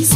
జాతీయ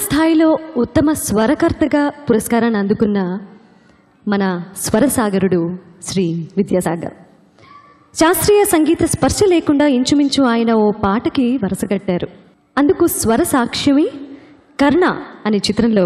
స్థాయిలో ఉత్తమ స్వరకర్తగా పురస్కారాన్ని అందుకున్న మన స్వరసాగరుడు శ్రీ విద్యాసాగర్. శాస్త్రీయ సంగీత స్పర్శ లేకుండా ఇంచుమించు ఆయన ఓ పాటకి వరసగట్టారు. అందుకు స్వర సాక్ష్యమి కర్ణ అనే చిత్రంలో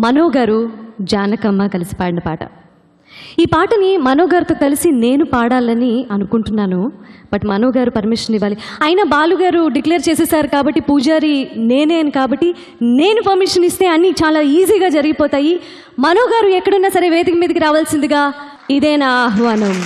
మనో గారు జానకమ్మ కలిసి పాడిన పాట. ఈ పాటని మనో గారితో కలిసి నేను పాడాలని అనుకుంటున్నాను. బట్ మనో గారు పర్మిషన్ ఇవ్వాలి. అయినా బాలుగారు డిక్లేర్ చేసేసారు కాబట్టి, పూజారి నేనే అని కాబట్టి నేను పర్మిషన్ ఇస్తే అన్నీ చాలా ఈజీగా జరిగిపోతాయి. మనో గారు ఎక్కడున్నా సరే వేదిక మీదకి రావాల్సిందిగా ఇదే నా ఆహ్వానం.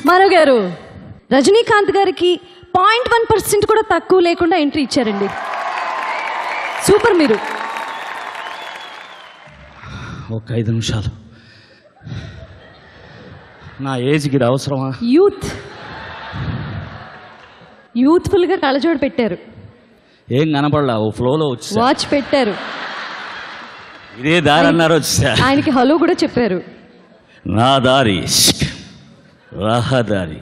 మనో గారు రజనీకాంత్ గారికి 0.1% కూడా తక్కువ లేకుండా ఎంట్రీ ఇచ్చారండి. సూపర్. మీరు ఒక 5 నిమిషాలు. నా ఏజ్కి ఇది అవసరమా? యూత్ఫుల్గా కళ్ళజోడు పెట్టారు. ఏం కనపడలా, ఓ ఫ్లోలో వచ్చి వాచ్ పెట్టారు. ఇదే దారి అన్నారు వచ్చా. ఆయనకి హలో కూడా చెప్పారు. నా దారి రహదారి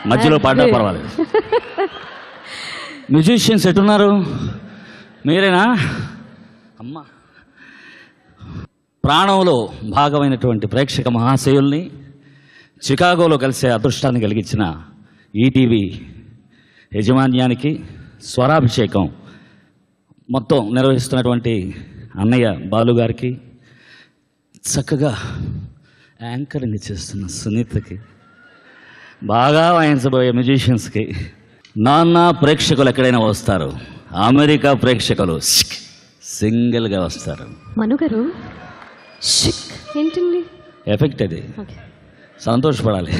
మధ్యలో పాట పర్వాలేదు. మ్యూజిషియన్స్ ఎట్టున్నారు? మీరేనా? అమ్మ, ప్రాణంలో భాగమైనటువంటి ప్రేక్షక మహాశయుల్ని చికాగోలో కలిసే అదృష్టాన్ని కలిగించిన ఈటీవీ యజమాన్యానికి స్వరాభిషేకం మొత్తం నిర్వహిస్తున్నటువంటి అన్నయ్య బాలుగారికి, చక్కగా యాంకరింగ్ చేస్తున్న సునీతకి, బాగా వాయించబోయే మ్యూజిషియన్స్కి, నాన్న ప్రేక్షకులు ఎక్కడైనా వస్తారు, అమెరికా ప్రేక్షకులు సింగిల్గా వస్తారు. మనో గారు ఏంటండి ఎఫెక్ట్ అది, సంతోషపడాలి.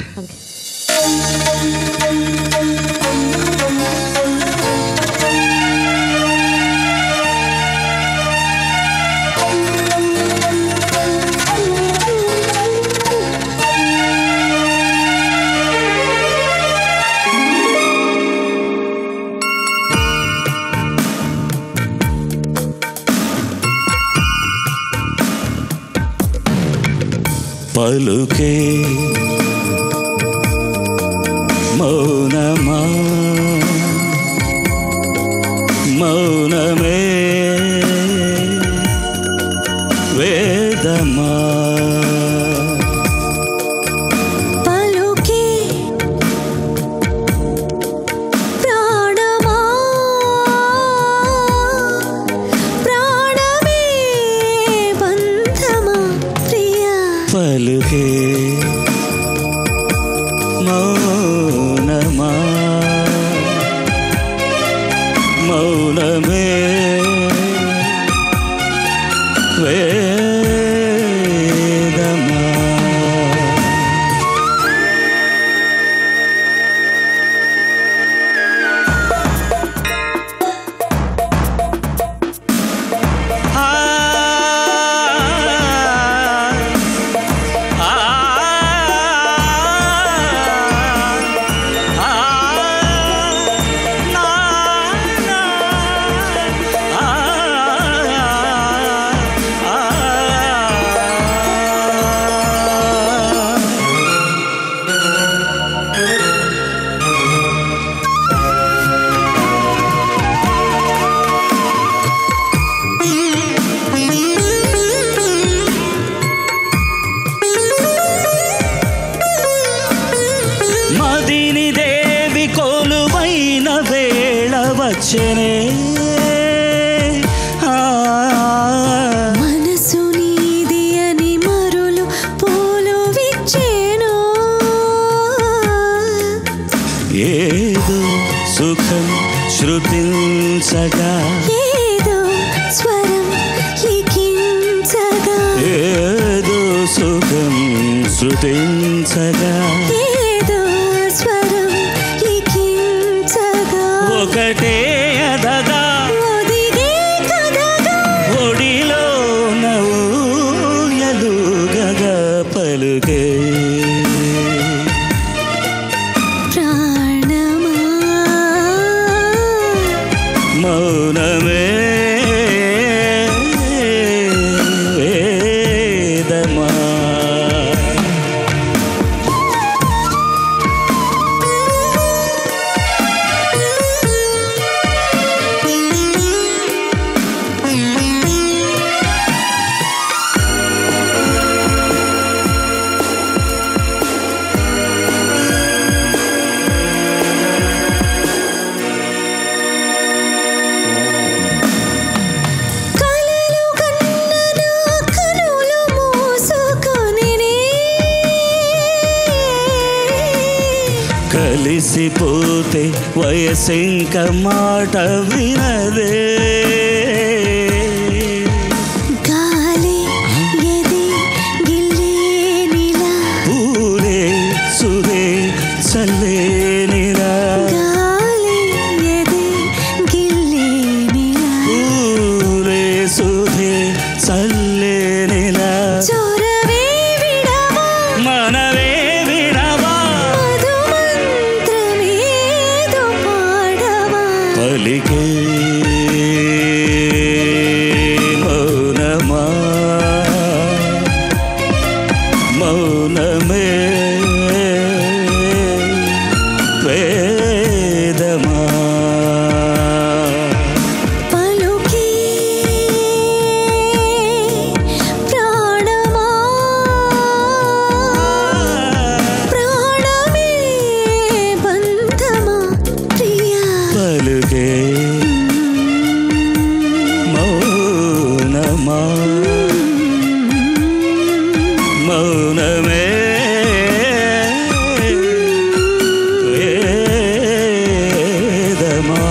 పలుకే మౌనమా మౌనమే వేదమా పలుకే ప్రాణమా ప్రాణమే బంధమా ప్రియా పలుకే మౌనమా మౌనమే వేదమా మదిని దేవి కొలువైన వేళ వచ్చెనే మనసు నీది అని మరులు పూలు విచ్చేను ఏదో సుఖం శృతించగా ఏదో స్వరం లిఖించగా ఏదో సుఖం శృతించగా ఏదో స్వరం లిఖించగా ఒకటే అదగా ఒదిగే కదగా ఒడిలో నవ్వుయలుగగా పలుకే ప్రాణమా మౌనమే వేదమా కలలు కన్న నా కనులు మూసుకొనినే కలిసిపోతే వయసింక మాట వినదే గాలి ఎది గిల్లేనిలా పూలే సుదే చల్లేనిరా గాలి ఎది గిల్లేనిలా పూలే సుదే చల్లేనిలా చొరవే విడవా మనవే విడవా మధుమంత్రమేదో పాడవా పలికే మౌనమా మౌనమే వేదమా పలుకే ప్రాణమా ప్రాణమే బంధమా ప్రియా పలుకే మౌనమా మౌనమే వేదమా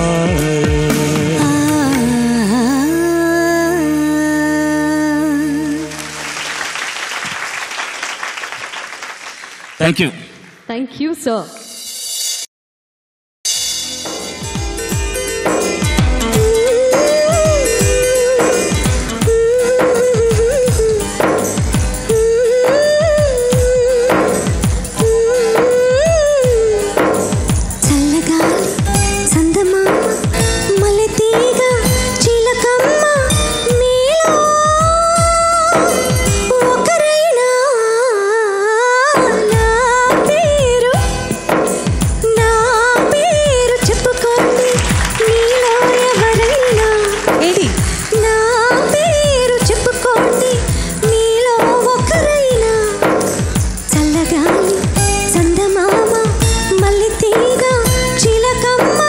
thank you thank you sir. చల్లగాలి సందమామ మల్లెతీగ చిలకమ్మ మీలో ఒకరైనా నా పేరు చెప్పుకోండి మీలో ఎవరైనా ఏది నా పేరు చెప్పుకోండి మీలో ఒకరైనా చల్లగాలి సందమామ మల్లెతీగ చిలకమ్మ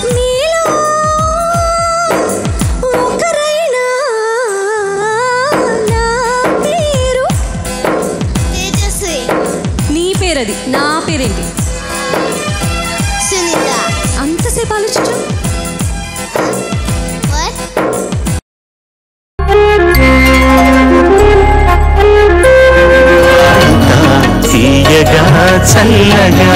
మీలో ఒకరైనా నా పేరు తేజస్వి నీ పేరది, నా పేరేంటి? సునీత అంతసేపు ఆలోచించు. what తీయగా చల్లగా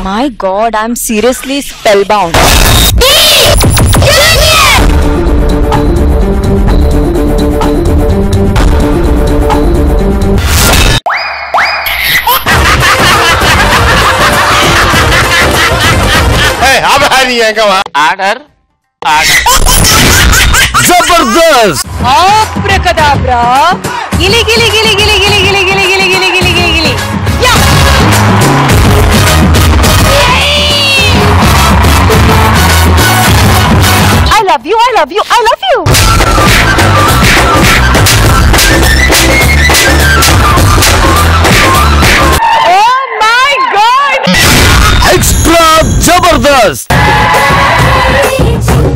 My God, I'm seriously spellbound. Order Jabardasth Abracadabra. Gili gili gili gili gili gili gili gili gili gili gili gili. Yeah. I love you. I love you. I love you. Oh my God. Extra Jabardasth చిన్న